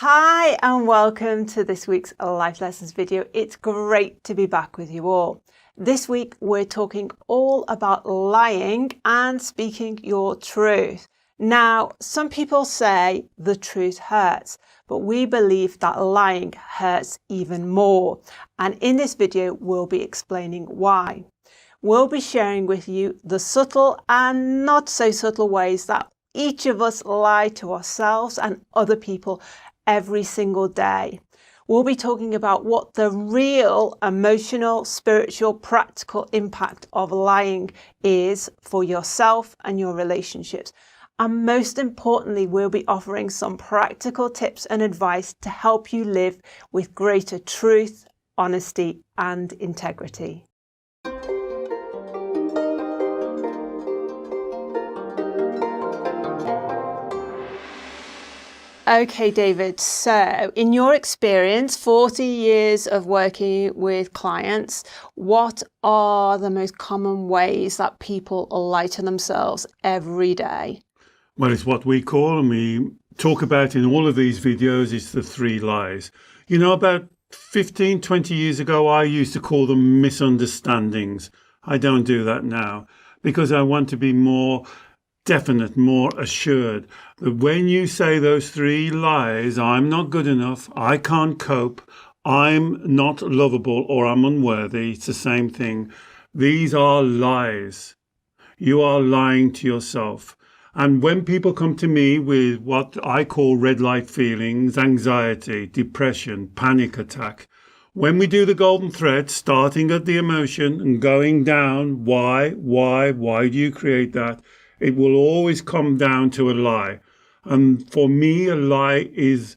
Hi and welcome to this week's Life Lessons video. It's great to be back with you all. This week we're talking all about lying and speaking your truth. Now, some people say the truth hurts, but we believe that lying hurts even more. And in this video, we'll be explaining why. We'll be sharing with you the subtle and not so subtle ways that each of us lie to ourselves and other people every single day. We'll be talking about what the real emotional, spiritual, practical impact of lying is for yourself and your relationships. And most importantly, we'll be offering some practical tips and advice to help you live with greater truth, honesty, and integrity. Okay, David, so in your experience, 40 years of working with clients, what are the most common ways that people lie to themselves every day? Well, it's what we call, and we talk about in all of these videos, it's the three lies. You know, about 15, 20 years ago, I used to call them misunderstandings. I don't do that now because I want to be more definite, more assured that when you say those three lies, I'm not good enough, I can't cope, I'm not lovable, or I'm unworthy, it's the same thing. These are lies. You are lying to yourself. And when people come to me with what I call red light feelings, anxiety, depression, panic attack, when we do the golden thread, starting at the emotion and going down, why do you create that? It will always come down to a lie. And for me, a lie is,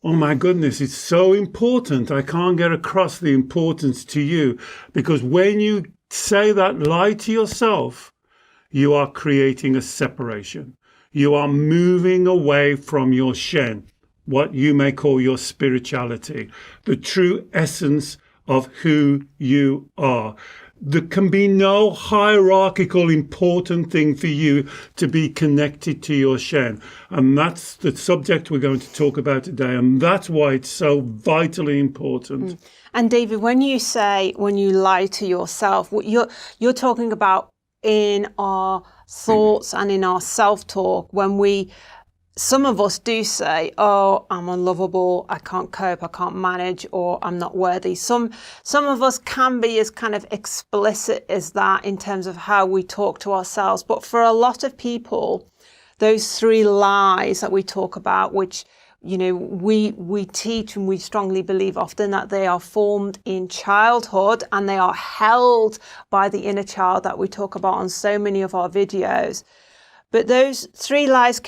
oh my goodness, it's so important. I can't get across the importance to you. Because when you say that lie to yourself, you are creating a separation. You are moving away from your Shen, what you may call your spirituality, the true essence of who you are. There can be no hierarchical important thing for you to be connected to your Shen. And that's the subject we're going to talk about today. And that's why it's so vitally important. And David, when you lie to yourself, what you're talking about in our thoughts and in our self-talk, when some of us do say, oh, I'm unlovable, I can't cope, I can't manage, or I'm not worthy. Some of us can be as kind of explicit as that in terms of how we talk to ourselves. But for a lot of people, those three lies that we talk about, which, you know, we teach and we strongly believe often that they are formed in childhood and they are held by the inner child that we talk about on so many of our videos. But those three lies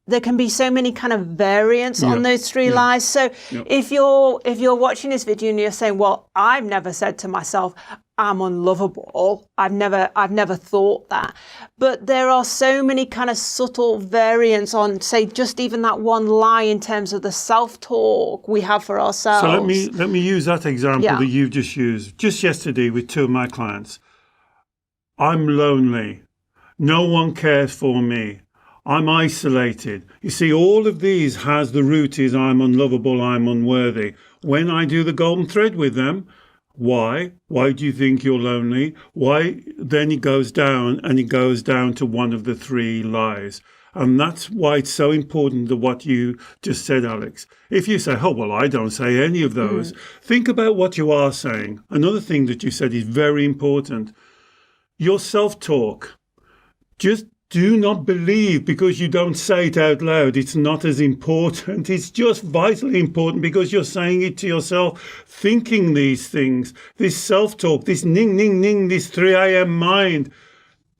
there can be so many kind of variants on those three lies. So if you're watching this video and you're saying, well, I've never said to myself, I'm unlovable. I've never thought that. But there are so many kind of subtle variants on, say, just even that one lie in terms of the self-talk we have for ourselves. So let me use that example that you've just used. Just yesterday with two of my clients. I'm lonely. No one cares for me. I'm isolated. You see, all of these has the root is I'm unlovable, I'm unworthy. When I do the golden thread with them, why? Why do you think you're lonely? Why? Then it goes down to one of the three lies. And that's why it's so important to what you just said, Alex. If you say, oh, well, I don't say any of those, think about what you are saying. Another thing that you said is very important. Your self-talk. Just do not believe because you don't say it out loud. It's not as important. It's just vitally important because you're saying it to yourself, thinking these things, this self-talk, this ning, ning, ning, this 3 a.m. mind.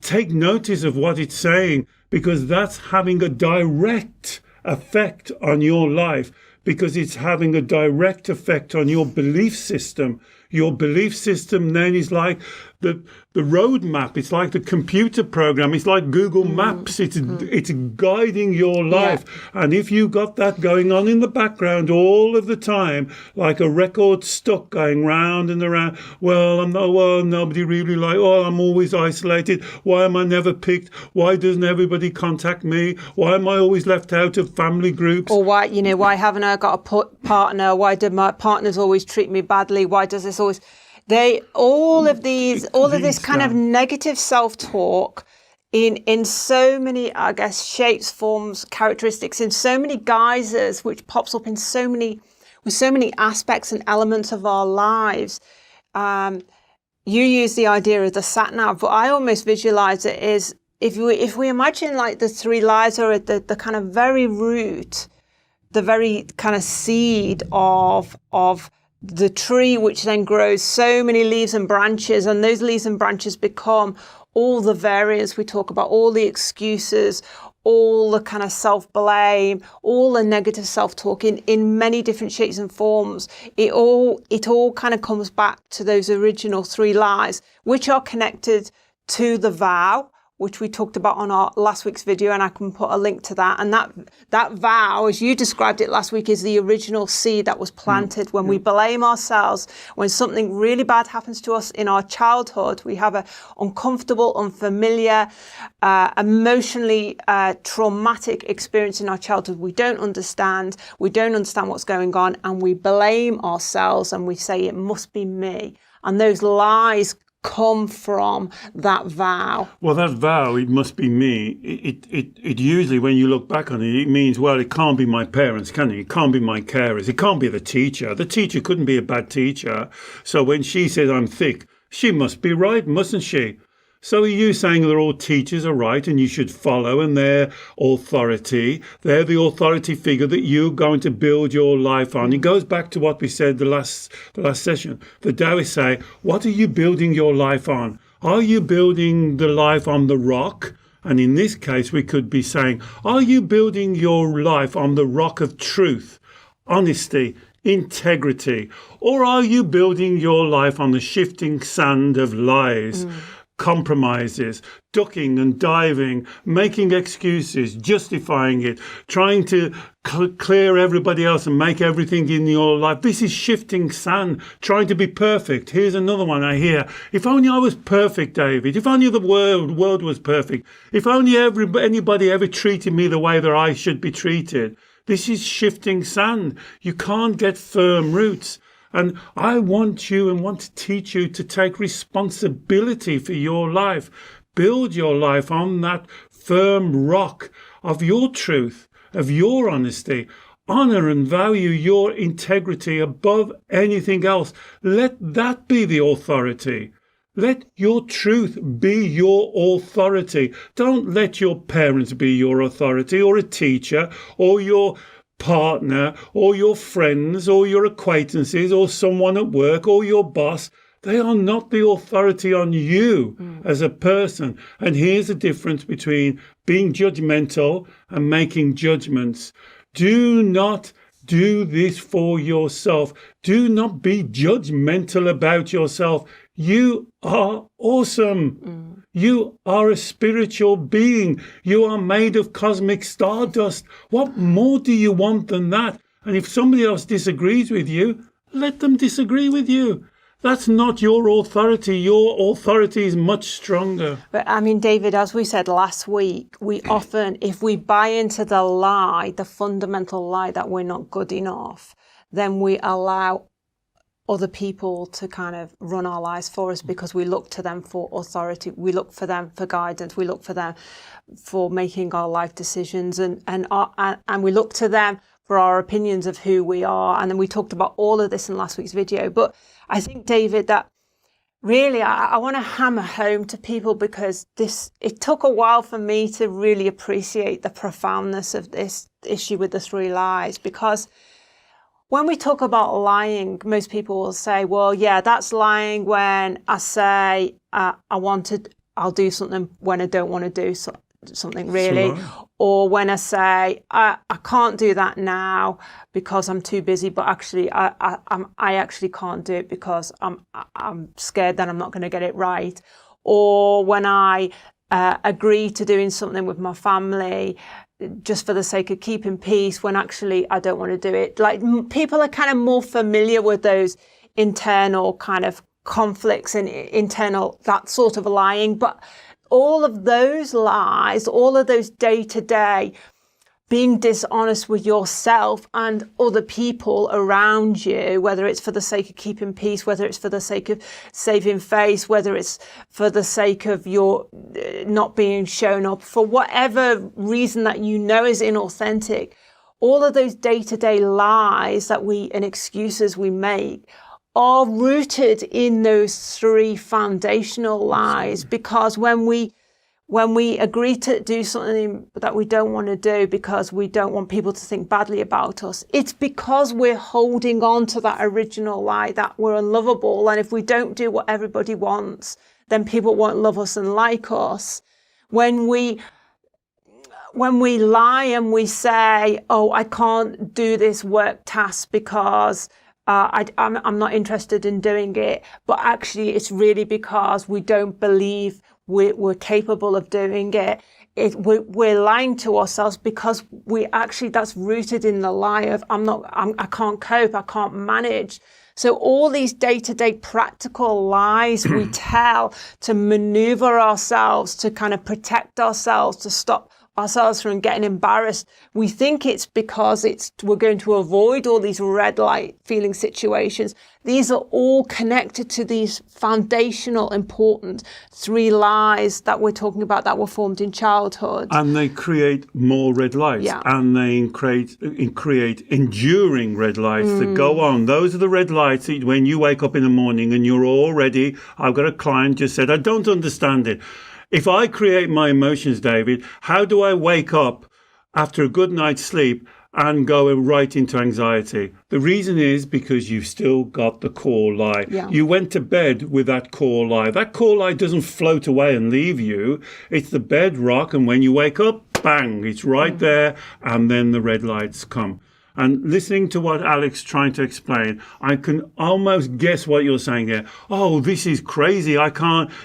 Take notice of what it's saying because that's having a direct effect on your life because it's having a direct effect on your belief system. Your belief system then is like the roadmap. It's like the computer program. It's like Google Maps. It's guiding your life. Yeah. And if you got that going on in the background all of the time, like a record stuck going round and around, nobody really I'm always isolated. Why am I never picked? Why doesn't everybody contact me? Why am I always left out of family groups? Or why haven't I never got a partner? Why do my partners always treat me badly? Why does this always... all of this kind of negative self-talk in so many, I guess, shapes, forms, characteristics, in so many guises, which pops up in with so many aspects and elements of our lives. You use the idea of the sat nav, but I almost visualize it as if we imagine like the three lies are at the kind of very root, the very kind of seed of the tree, which then grows so many leaves and branches, and those leaves and branches become all the variants we talk about, all the excuses, all the kind of self-blame, all the negative self-talk in many different shapes and forms. It all kind of comes back to those original three lies, which are connected to the vow, which we talked about on our last week's video, and I can put a link to that. And that vow, as you described it last week, is the original seed that was planted when we blame ourselves. When something really bad happens to us in our childhood, we have an uncomfortable, unfamiliar, emotionally traumatic experience in our childhood. We don't understand what's going on, and we blame ourselves and we say it must be me. And those lies come from that vow. Well, that vow, it must be me. It usually, when you look back on it, it means, well, it can't be my parents, can it? It can't be my carers. It can't be the teacher. The teacher couldn't be a bad teacher. So when she says I'm thick, she must be right, mustn't she? So are you saying that all teachers are right and you should follow and their authority? They're the authority figure that you're going to build your life on. It goes back to what we said the last session. The Taoists say, what are you building your life on? Are you building the life on the rock? And in this case, we could be saying, are you building your life on the rock of truth, honesty, integrity? Or are you building your life on the shifting sand of lies? Compromises, ducking and diving, making excuses, justifying it, trying to clear everybody else and make everything in your life. This is shifting sand, trying to be perfect. Here's another one I hear. If only I was perfect, David. If only the world was perfect. If only anybody ever treated me the way that I should be treated. This is shifting sand. You can't get firm roots. And I want you and want to teach you to take responsibility for your life. Build your life on that firm rock of your truth, of your honesty. Honour and value your integrity above anything else. Let that be the authority. Let your truth be your authority. Don't let your parents be your authority, or a teacher, or your partner, or your friends, or your acquaintances, or someone at work, or your boss. They are not the authority on you as a person. And here's the difference between being judgmental and making judgments. Do not do this for yourself. Do not be judgmental about yourself. You are awesome. You are a spiritual being. You are made of cosmic stardust. What more do you want than that? And if somebody else disagrees with you, let them disagree with you. That's not your authority. Your authority is much stronger. But I mean, David, as we said last week, we often, if we buy into the lie, the fundamental lie that we're not good enough, then we allow other people to kind of run our lives for us, because we look to them for authority. We look for them for guidance. We look for them for making our life decisions, and we look to them for our opinions of who we are. And then we talked about all of this in last week's video. But I think, David, that really I want to hammer home to people, because it took a while for me to really appreciate the profoundness of this issue with the three lies. Because when we talk about lying, most people will say, well, yeah, that's lying when I say I'll do something when I don't want to do something, really. Or when I say I can't do that now because I'm too busy, but actually I actually can't do it because I'm scared that I'm not going to get it right. Or when I agree to doing something with my family just for the sake of keeping peace, when actually I don't want to do it. Like, people are kind of more familiar with those internal kind of conflicts and internal, that sort of lying. But all of those lies, all of those day-to-day being dishonest with yourself and other people around you, whether it's for the sake of keeping peace, whether it's for the sake of saving face, whether it's for the sake of your not being shown up, for whatever reason that you know is inauthentic, all of those day-to-day lies and excuses we make are rooted in those three foundational lies. Because when we agree to do something that we don't want to do because we don't want people to think badly about us, it's because we're holding on to that original lie that we're unlovable. And if we don't do what everybody wants, then people won't love us and like us. When we lie and we say, oh, I can't do this work task because I'm not interested in doing it, but actually it's really because we don't believe we're capable of doing it. We're lying to ourselves because that's rooted in the lie of I can't cope, I can't manage. So all these day-to-day practical lies we tell to maneuver ourselves, to kind of protect ourselves, to stop ourselves from getting embarrassed. We think it's because we're going to avoid all these red light feeling situations. These are all connected to these foundational, important three lies that we're talking about that were formed in childhood. And they create more red lights, and they create enduring red lights that go on. Those are the red lights that when you wake up in the morning and you're already, I've got a client just said, I don't understand it. If I create my emotions, David, how do I wake up after a good night's sleep and go right into anxiety? The reason is because you've still got the core lie. Yeah. You went to bed with that core lie. That core lie doesn't float away and leave you. It's the bedrock, and when you wake up, bang, it's right there, and then the red lights come. And listening to what Alex is trying to explain, I can almost guess what you're saying here. Oh, this is crazy.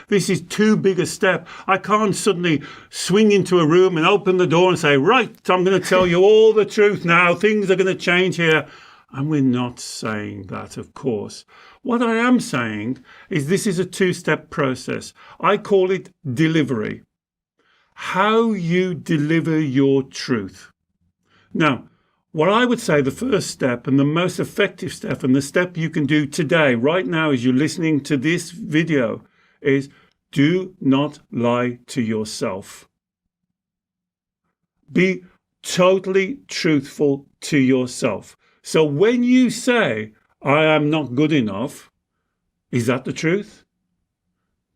This is too big a step. I can't suddenly swing into a room and open the door and say, right, I'm going to tell you all the truth now. Things are going to change here. And we're not saying that, of course. What I am saying is this is a two-step process. I call it delivery. How you deliver your truth. Now, what I would say the first step and the most effective step and the step you can do today, right now as you're listening to this video, is do not lie to yourself. Be totally truthful to yourself. So when you say, I am not good enough, is that the truth?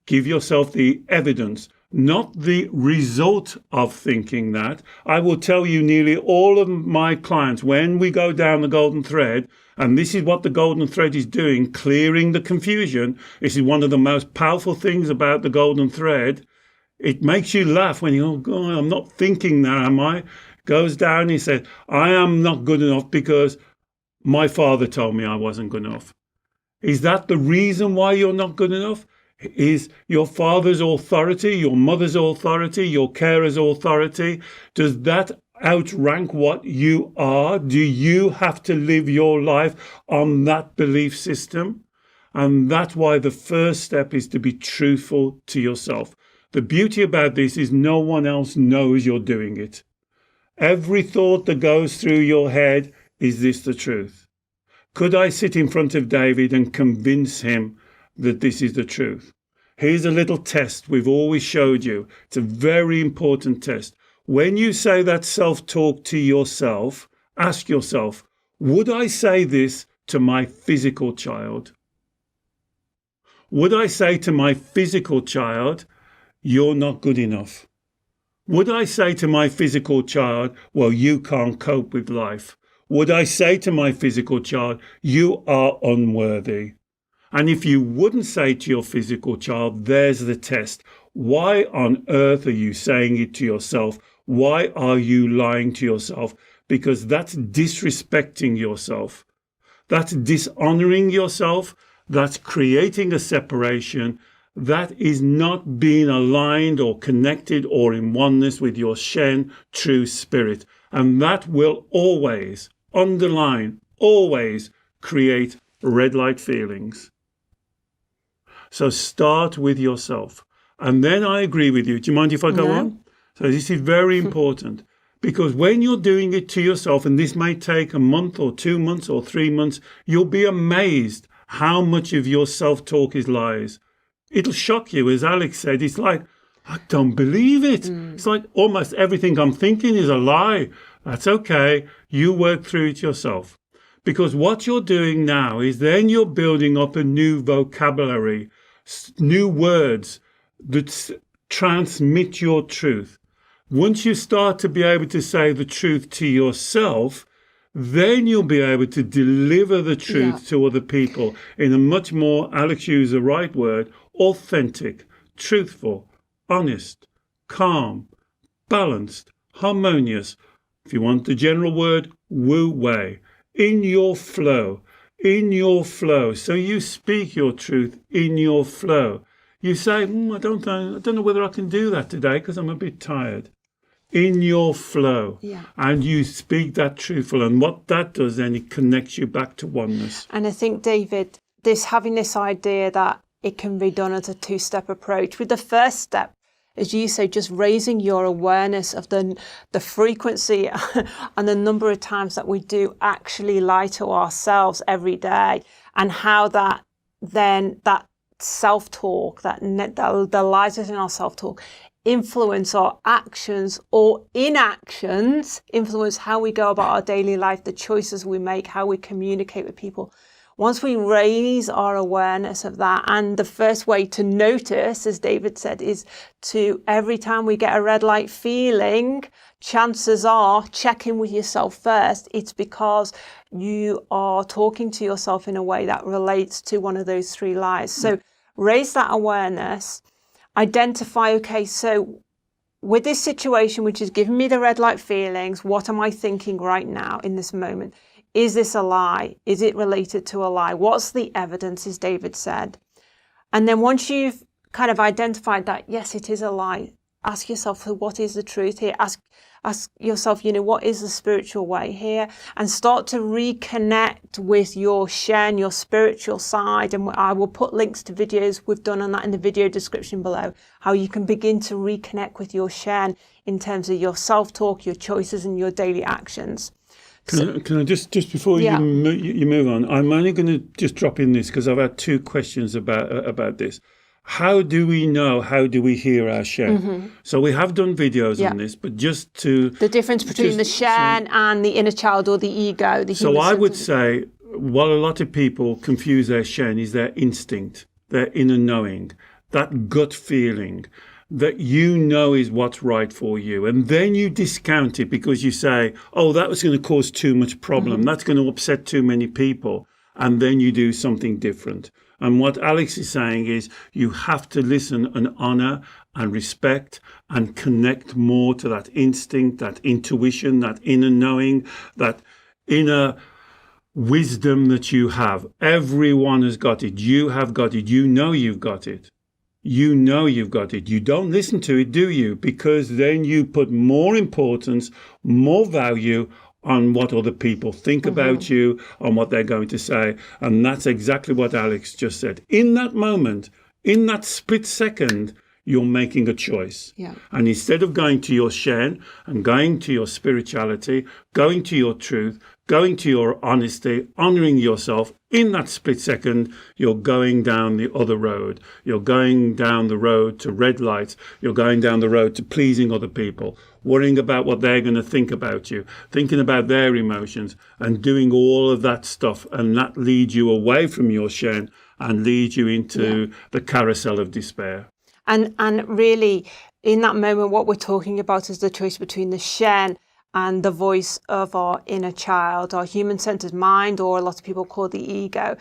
Give yourself the evidence, not the result of thinking that. I will tell you nearly all of my clients, when we go down the golden thread, and this is what the golden thread is doing, clearing the confusion. This is one of the most powerful things about the golden thread. It makes you laugh when you go, oh God, I'm not thinking that, am I? Goes down and he says, I am not good enough because my father told me I wasn't good enough. Is that the reason why you're not good enough? Is your father's authority, your mother's authority, your carer's authority, does that outrank what you are? Do you have to live your life on that belief system? And that's why the first step is to be truthful to yourself. The beauty about this is no one else knows you're doing it. Every thought that goes through your head, is this the truth? Could I sit in front of David and convince him that this is the truth? Here's a little test we've always showed you. It's a very important test. When you say that self-talk to yourself, ask yourself, would I say this to my physical child? Would I say to my physical child, you're not good enough? Would I say to my physical child, well, you can't cope with life? Would I say to my physical child, you are unworthy? And if you wouldn't say to your physical child, there's the test. Why on earth are you saying it to yourself? Why are you lying to yourself? Because that's disrespecting yourself. That's dishonoring yourself. That's creating a separation. That is not being aligned or connected or in oneness with your Shen, true spirit. And that will always, underline, always create red light feelings. So start with yourself. And then I agree with you. Do you mind if I go on? So this is very important, Because when you're doing it to yourself, and this may take a month or 2 months or 3 months, you'll be amazed how much of your self-talk is lies. It'll shock you. As Alex said, it's like, I don't believe it. It's like almost everything I'm thinking is a lie. That's okay. You work through it yourself. Because what you're doing now is then you're building up a new vocabulary, new words that transmit your truth. Once you start to be able to say the truth to yourself, then you'll be able to deliver the truth to other people in a much more, Alex used the right word, authentic, truthful, honest, calm, balanced, harmonious. If you want the general word, wu wei. In your flow. So you speak your truth in your flow. You say, I don't know whether I can do that today because I'm a bit tired. In your flow. And you speak that truthful. And what that does then, it connects you back to oneness. And I think, David, having this idea that it can be done as a 2-step approach, with the first step, as you say, just raising your awareness of the frequency and the number of times that we do actually lie to ourselves every day, and how that self-talk, the lies within our self-talk influence our actions or inactions, influence how we go about our daily life, the choices we make, how we communicate with people. Once we raise our awareness of that, and the first way to notice, as David said, is to every time we get a red light feeling, chances are, check in with yourself first. It's because you are talking to yourself in a way that relates to one of those 3 lies. So raise that awareness. Identify, okay, so with this situation, which is giving me the red light feelings, what am I thinking right now in this moment? Is this a lie? Is it related to a lie? What's the evidence, as David said? And then once you've kind of identified that, yes, it is a lie, ask yourself, what is the truth here? Ask yourself, what is the spiritual way here? And start to reconnect with your Shen, your spiritual side. And I will put links to videos we've done on that in the video description below, how you can begin to reconnect with your Shen in terms of your self-talk, your choices, and your daily actions. Can I just before you move on, I'm only going to just drop in this because I've had 2 questions about this. How do we know? How do we hear our Shen? So we have done videos on this, but just to... The difference between the Shen and the inner child or the ego. So I would say what a lot of people confuse their Shen is their instinct, their inner knowing, that gut feeling that is what's right for you. And then you discount it because you say, oh, that was going to cause too much problem. That's going to upset too many people. And then you do something different. And what Alex is saying is you have to listen and honor and respect and connect more to that instinct, that intuition, that inner knowing, that inner wisdom that you have. Everyone has got it. You have got it. You know you've got it. You know you've got it. You don't listen to it, do you? Because then you put more importance, more value on what other people think about you, on what they're going to say. And that's exactly what Alex just said. In that moment, in that split second, you're making a choice. And instead of going to your Shen and going to your spirituality, going to your truth, going to your honesty, honoring yourself, in that split second, you're going down the other road. You're going down the road to red lights. You're going down the road to pleasing other people, worrying about what they're going to think about you, thinking about their emotions, and doing all of that stuff. And that leads you away from your Shen and leads you into the carousel of despair. And really, in that moment, what we're talking about is the choice between the Shen and the voice of our inner child, our human-centered mind, or a lot of people call the ego,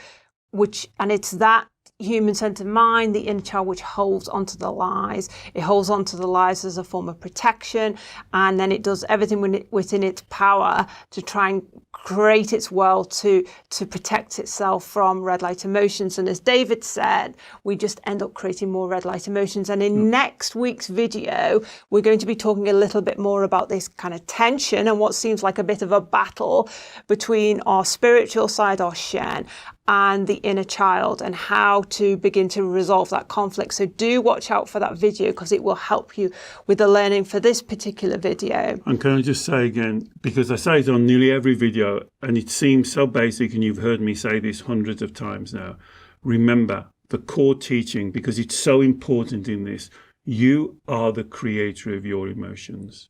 and it's that human-centered mind, the inner child, which holds onto the lies. It holds onto the lies as a form of protection, and then it does everything within its power to try and create its world to protect itself from red light emotions. And as David said, we just end up creating more red light emotions. And in next week's video, we're going to be talking a little bit more about this kind of tension and what seems like a bit of a battle between our spiritual side, our Shen, and the inner child, and how to begin to resolve that conflict. So do watch out for that video, because it will help you with the learning for this particular video. And can I just say again, because I say it on nearly every video, and it seems so basic, and you've heard me say this hundreds of times now, remember the core teaching, because it's so important in this. You are the creator of your emotions.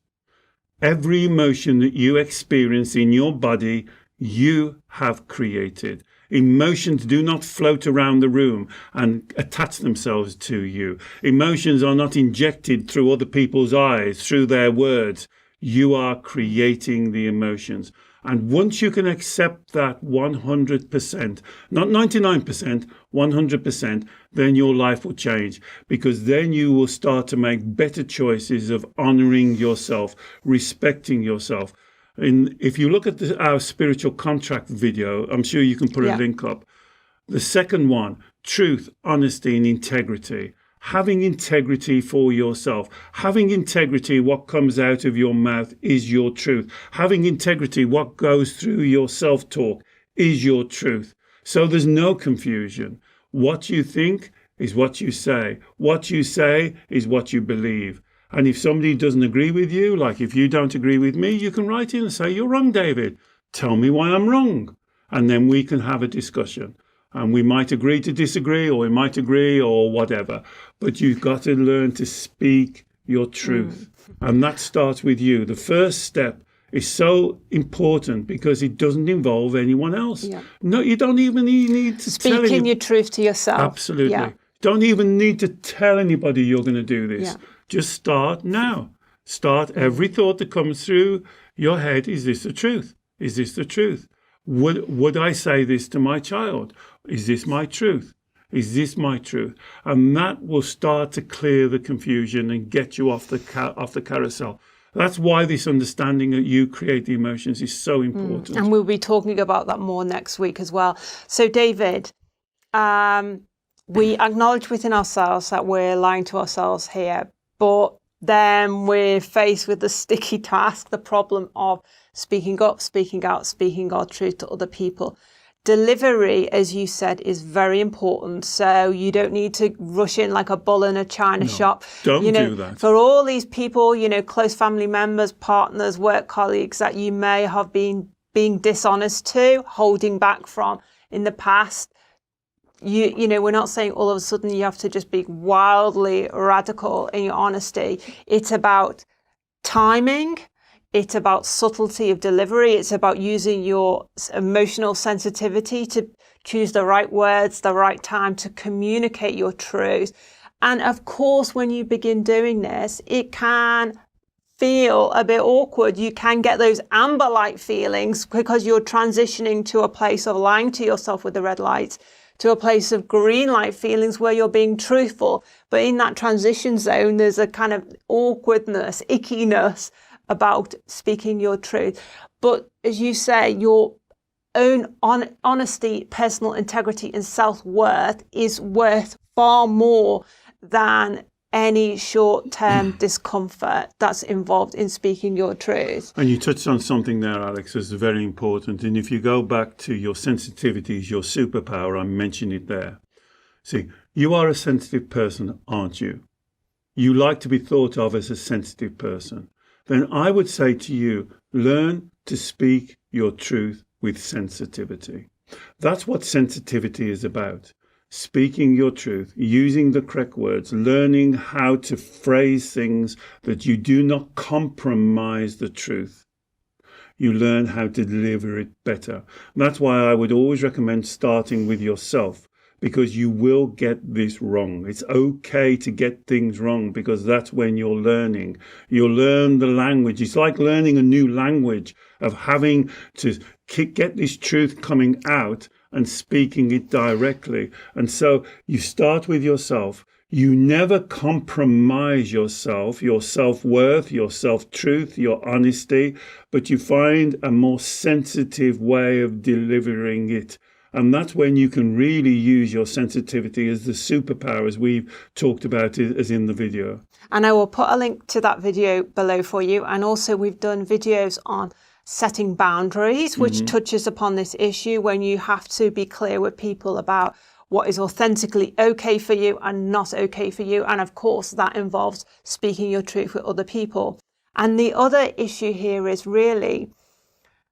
Every emotion that you experience in your body, you have created. Emotions do not float around the room and attach themselves to you. Emotions are not injected through other people's eyes, through their words. You are creating the emotions. And once you can accept that 100%, not 99%, 100%, then your life will change, because then you will start to make better choices of honoring yourself, respecting yourself. And if you look at our spiritual contract video, I'm sure you can put a link up. The second one, truth, honesty, and integrity. Having integrity for yourself. Having integrity, what comes out of your mouth is your truth. Having integrity, what goes through your self-talk is your truth. So there's no confusion. What you think is what you say. What you say is what you believe. And if somebody doesn't agree with you, like if you don't agree with me, you can write in and say, you're wrong, David. Tell me why I'm wrong. And then we can have a discussion. And we might agree to disagree, or we might agree, or whatever. But you've got to learn to speak your truth. And that starts with you. The first step is so important because it doesn't involve anyone else. Yeah. No, you don't even need to tell Speaking your truth to yourself. Absolutely. Yeah. Don't even need to tell anybody you're going to do this. Yeah. Just start now. Start every thought that comes through your head. Is this the truth? Is this the truth? Would I say this to my child? Is this my truth? Is this my truth? And that will start to clear the confusion and get you off the carousel. That's why this understanding that you create the emotions is so important. And we'll be talking about that more next week as well. So, David, we acknowledge within ourselves that we're lying to ourselves here, but then we're faced with the sticky task, the problem of speaking up, speaking out, speaking our truth to other people. Delivery, as you said, is very important. So you don't need to rush in like a bull in a china shop. Don't do that. For all these people, close family members, partners, work colleagues that you may have been being dishonest to, holding back from in the past, we're not saying all of a sudden you have to just be wildly radical in your honesty. It's about timing. It's about subtlety of delivery. It's about using your emotional sensitivity to choose the right words, the right time to communicate your truth. And of course, when you begin doing this, it can feel a bit awkward. You can get those amber-light feelings because you're transitioning to a place of lying to yourself with the red lights, to a place of green light feelings where you're being truthful. But in that transition zone, there's a kind of awkwardness, ickiness about speaking your truth. But as you say, your own honesty, personal integrity and self-worth is worth far more than any short-term discomfort that's involved in speaking your truth. And you touched on something there, Alex, that's very important. And if you go back to your sensitivities, your superpower, I mentioned it there. See, you are a sensitive person, aren't you? You like to be thought of as a sensitive person. Then I would say to you, learn to speak your truth with sensitivity. That's what sensitivity is about. Speaking your truth, using the correct words, learning how to phrase things that you do not compromise the truth. You learn how to deliver it better. That's why I would always recommend starting with yourself, because you will get this wrong. It's okay to get things wrong, because that's when you're learning. You'll learn the language. It's like learning a new language of having to get this truth coming out and speaking it directly. And so you start with yourself. You never compromise yourself, your self-worth, your self-truth, your honesty, but you find a more sensitive way of delivering it. And that's when you can really use your sensitivity as the superpower, as we've talked about it as in the video. And I will put a link to that video below for you. And also we've done videos on setting boundaries, which touches upon this issue when you have to be clear with people about what is authentically okay for you and not okay for you. And of course, that involves speaking your truth with other people. And the other issue here is really,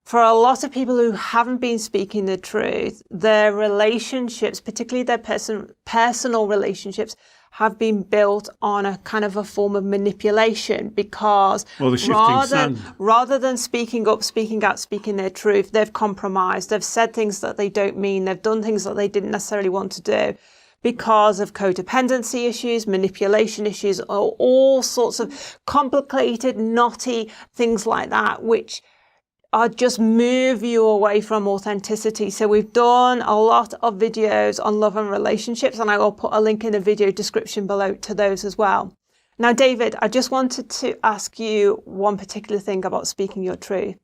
for a lot of people who haven't been speaking the truth, their relationships, particularly their personal relationships, have been built on a kind of a form of manipulation, because rather than speaking up, speaking out, speaking their truth, they've compromised. They've said things that they don't mean. They've done things that they didn't necessarily want to do because of codependency issues, manipulation issues, or all sorts of complicated, knotty things like that, which are just move you away from authenticity. So we've done a lot of videos on love and relationships, and I will put a link in the video description below to those as well. Now, David, I just wanted to ask you one particular thing about speaking your truth.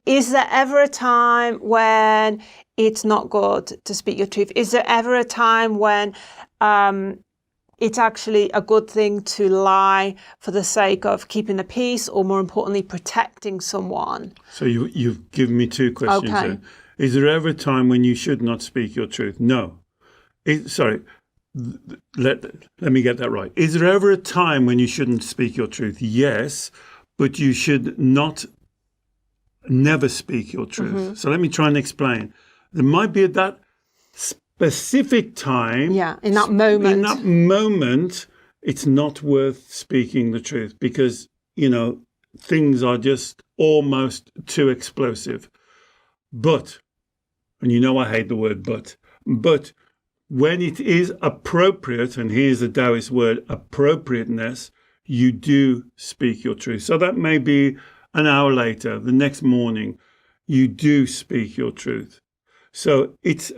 Is there ever a time when it's not good to speak your truth? Is there ever a time when it's actually a good thing to lie for the sake of keeping the peace, or more importantly, protecting someone? So you've given me two questions there. Is there ever a time when you should not speak your truth? No. Let me get that right. Is there ever a time when you shouldn't speak your truth? Yes, but you should never speak your truth. So let me try and explain. There might be that specific time, in that moment, it's not worth speaking the truth, because things are just almost too explosive. But, and I hate the word but when it is appropriate, and here's the Taoist word, appropriateness, you do speak your truth. So that may be an hour later, the next morning, you do speak your truth. So it's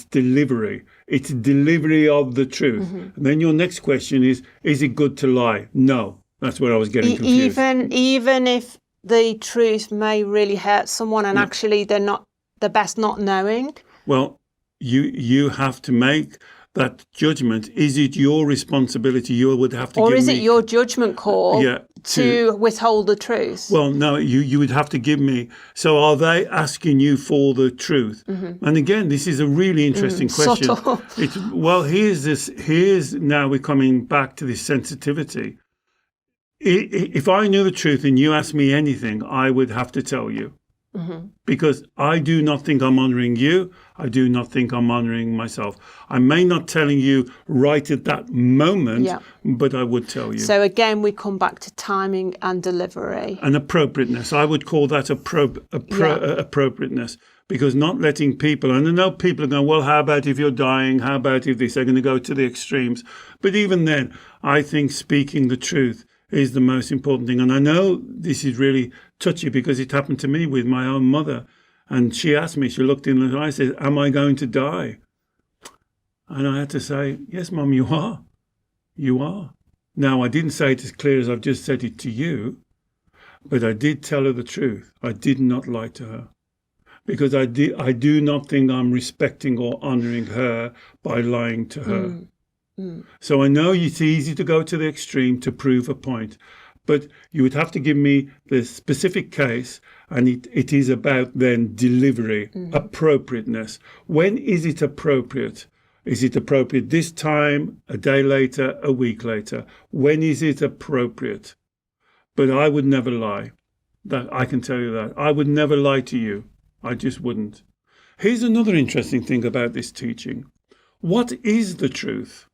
delivery. It's delivery of the truth. And then your next question is it good to lie? No. That's where I was getting confused. Even if the truth may really hurt someone, and actually they're best not knowing? Well, you have to make that judgment. Is it your responsibility? You would have to Or is it your judgment call to withhold the truth? Well, no, you would have to give me. So are they asking you for the truth? And again, this is a really interesting question. Here's now we're coming back to this sensitivity. If I knew the truth and you asked me anything, I would have to tell you. Because I do not think I'm honoring you. I do not think I'm honoring myself. I may not telling you right at that moment, but I would tell you. So again, we come back to timing and delivery. And appropriateness. I would call that appropriateness. Because not letting people, and I know people are going, well, how about if you're dying? How about if this? They're going to go to the extremes. But even then, I think speaking the truth is the most important thing. And I know this is really touchy because it happened to me with my own mother. And she asked me, she looked in the eye and said, am I going to die? And I had to say, yes, Mum, you are. You are. Now, I didn't say it as clear as I've just said it to you, but I did tell her the truth. I did not lie to her. Because I do not think I'm respecting or honouring her by lying to her. So I know it's easy to go to the extreme to prove a point, but you would have to give me the specific case, and it is about then delivery, appropriateness. When is it appropriate? Is it appropriate this time, a day later, a week later? When is it appropriate? But I would never lie. That I can tell you that. I would never lie to you. I just wouldn't. Here's another interesting thing about this teaching. What is the truth?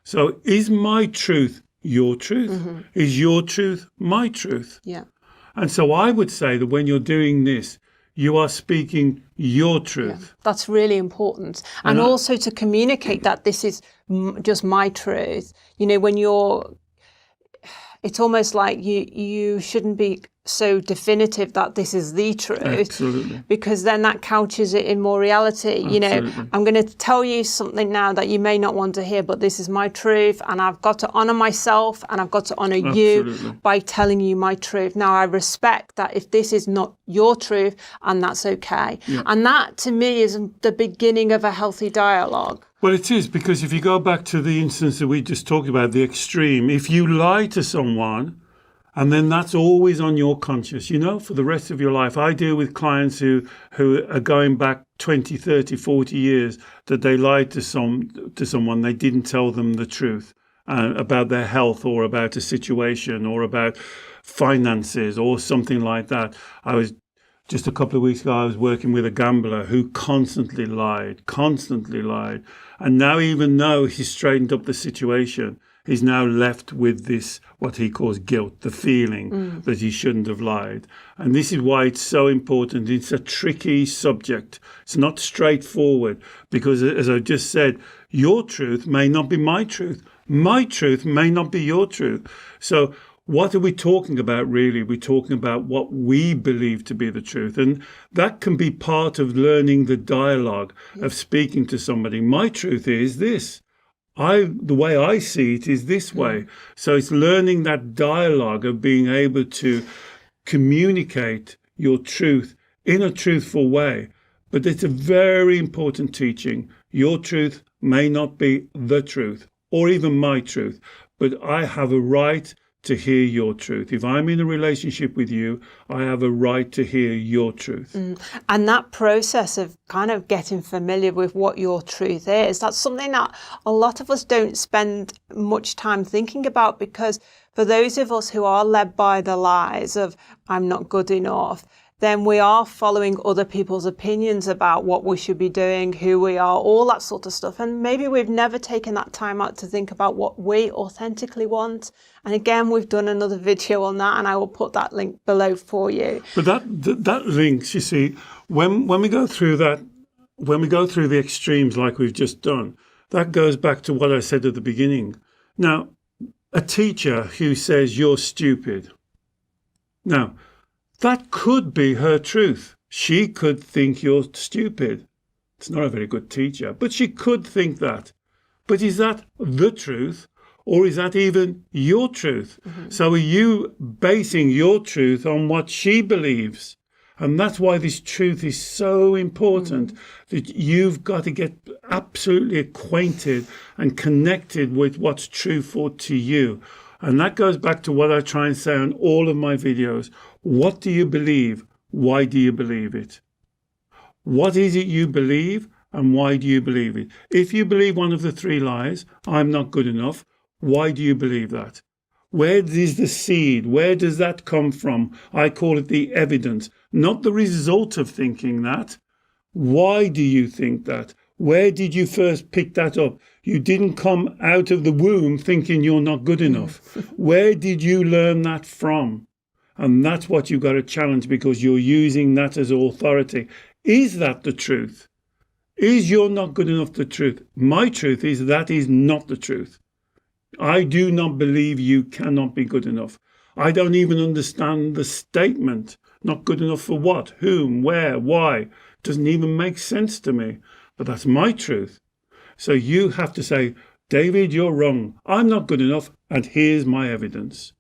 So is my truth your truth? Is your truth my truth? Yeah. And so I would say that when you're doing this, you are speaking your truth. Yeah, that's really important. And also to communicate that this is just my truth. When it's almost like you shouldn't be so definitive that this is the truth. Absolutely. Because then that couches it in more reality. Absolutely. I'm going to tell you something now that you may not want to hear, but this is my truth, and I've got to honour myself, and I've got to honour you by telling you my truth. Now, I respect that if this is not your truth, and that's okay. Yeah. And that, to me, is the beginning of a healthy dialogue. Well, it is, because if you go back to the instance that we just talked about, the extreme, if you lie to someone And then that's always on your conscience, for the rest of your life. I deal with clients who are going back 20, 30, 40 years that they lied to someone. They didn't tell them the truth about their health or about a situation or about finances or something like that. Just a couple of weeks ago, I was working with a gambler who constantly lied. And now, even though he's straightened up the situation, he's now left with this, what he calls guilt, the feeling that he shouldn't have lied. And this is why it's so important. It's a tricky subject. It's not straightforward because, as I just said, your truth may not be my truth. My truth may not be your truth. So what are we talking about, really? We're talking about what we believe to be the truth. And that can be part of learning the dialogue of speaking to somebody. My truth is this. The way I see it is this way. So it's learning that dialogue of being able to communicate your truth in a truthful way. But it's a very important teaching. Your truth may not be the truth or even my truth, but I have a right to hear your truth. If I'm in a relationship with you, I have a right to hear your truth. And that process of kind of getting familiar with what your truth is, that's something that a lot of us don't spend much time thinking about, because for those of us who are led by the lies of I'm not good enough, then we are following other people's opinions about what we should be doing, who we are, all that sort of stuff. And maybe we've never taken that time out to think about what we authentically want. And again, we've done another video on that, and I will put that link below for you. But that links, you see, when we go through that, when we go through the extremes like we've just done, that goes back to what I said at the beginning. Now, a teacher who says you're stupid. Now, that could be her truth. She could think you're stupid. It's not a very good teacher, but she could think that. But is that the truth, or is that even your truth? So are you basing your truth on what she believes? And that's why this truth is so important, that you've got to get absolutely acquainted and connected with what's truthful to you. And that goes back to what I try and say on all of my videos. What do you believe? Why do you believe it? What is it you believe, and why do you believe it? If you believe one of the three lies, I'm not good enough, why do you believe that? Where is the seed? Where does that come from? I call it the evidence, not the result of thinking that. Why do you think that? Where did you first pick that up? You didn't come out of the womb thinking you're not good enough. Where did you learn that from? And that's what you've got to challenge, because you're using that as authority. Is that the truth? Is you're not good enough the truth? My truth is that is not the truth. I do not believe you cannot be good enough. I don't even understand the statement. Not good enough for what? Whom? Where? Why? Doesn't even make sense to me. But that's my truth. So you have to say, David, you're wrong. I'm not good enough, and here's my evidence.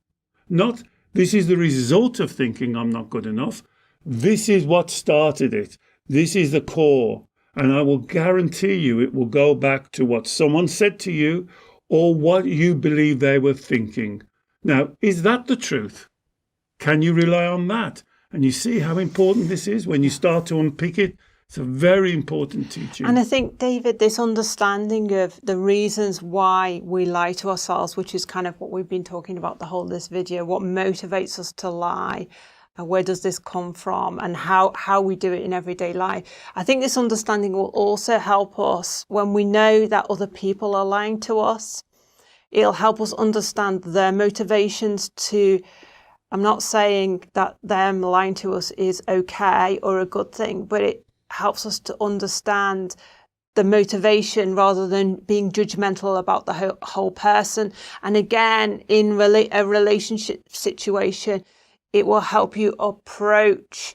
Not, this is the result of thinking I'm not good enough. This is what started it. This is the core. And I will guarantee you it will go back to what someone said to you or what you believe they were thinking. Now, is that the truth? Can you rely on that? And you see how important this is when you start to unpick it. It's a very important teaching. And I think, David, this understanding of the reasons why we lie to ourselves, which is kind of what we've been talking about the whole of this video, what motivates us to lie, where does this come from, and how we do it in everyday life. I think this understanding will also help us when we know that other people are lying to us. It'll help us understand their motivations to, I'm not saying that them lying to us is okay or a good thing, but it helps us to understand the motivation rather than being judgmental about the whole person. And again, in a relationship situation, it will help you approach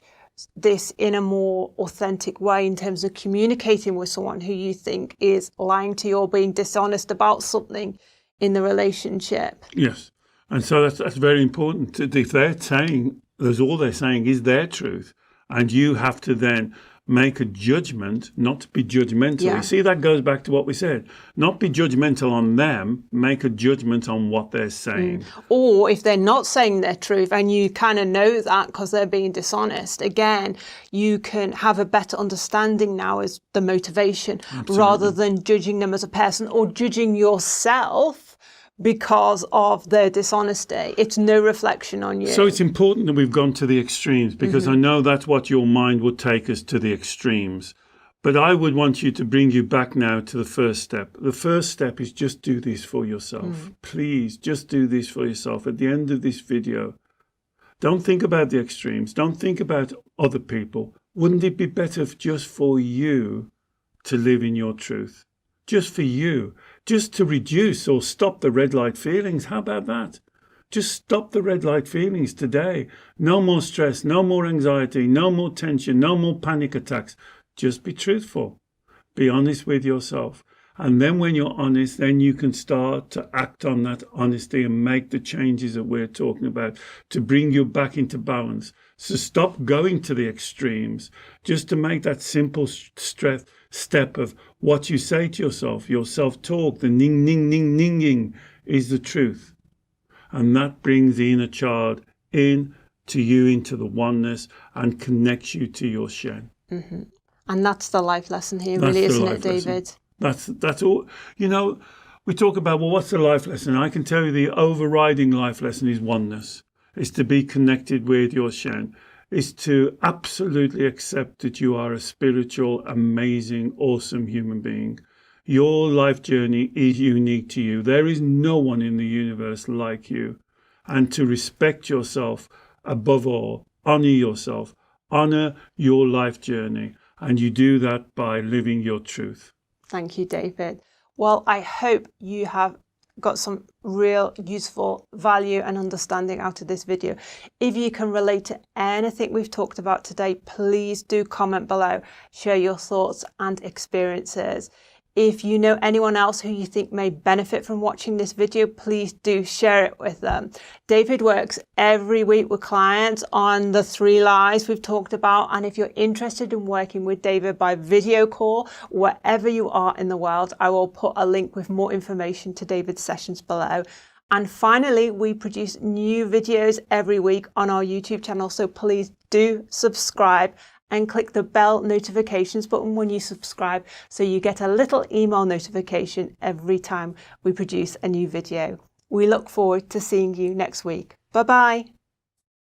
this in a more authentic way in terms of communicating with someone who you think is lying to you or being dishonest about something in the relationship. Yes. And so that's very important. If they're saying, that's all they're saying is their truth, and you have to then make a judgment, not be judgmental. Yeah. You see, that goes back to what we said. Not be judgmental on them, make a judgment on what they're saying. Or if they're not saying their truth and you kind of know that because they're being dishonest, again, you can have a better understanding now as the motivation. Absolutely. Rather than judging them as a person or judging yourself because of their dishonesty. It's no reflection on you. So it's important that we've gone to the extremes, because I know that's what your mind would take us to, the extremes. But I would want you to bring you back now to the first step. The first step is just do this for yourself. Please, just do this for yourself. At the end of this video, don't think about the extremes. Don't think about other people. Wouldn't it be better just for you to live in your truth? Just for you. Just to reduce or stop the red light feelings. How about that? Just stop the red light feelings today. No more stress, no more anxiety, no more tension, no more panic attacks. Just be truthful. Be honest with yourself. And then when you're honest, then you can start to act on that honesty and make the changes that we're talking about to bring you back into balance. So stop going to the extremes, just to make that simple step of what you say to yourself, your self-talk, the ning, ning, ning, ninging is the truth. And that brings the inner child in to you, into the oneness, and connects you to your Shen. And that's the life lesson here, really, isn't it, David? That's all. You know, we talk about, well, what's the life lesson? I can tell you the overriding life lesson is oneness. It's to be connected with your Shen. Is to absolutely accept that you are a spiritual, amazing, awesome human being. Your life journey is unique to you. There is no one in the universe like you. And to respect yourself above all, honor yourself, honor your life journey. And you do that by living your truth. Thank you, David. Well, I hope you have got some real useful value and understanding out of this video. If you can relate to anything we've talked about today, please do comment below, share your thoughts and experiences. If you know anyone else who you think may benefit from watching this video, please do share it with them. David works every week with clients on the 3 lies we've talked about. And if you're interested in working with David by video call, wherever you are in the world, I will put a link with more information to David's sessions below. And finally, we produce new videos every week on our YouTube channel. So please do subscribe and click the bell notifications button when you subscribe so you get a little email notification every time we produce a new video. We look forward to seeing you next week. Bye-bye.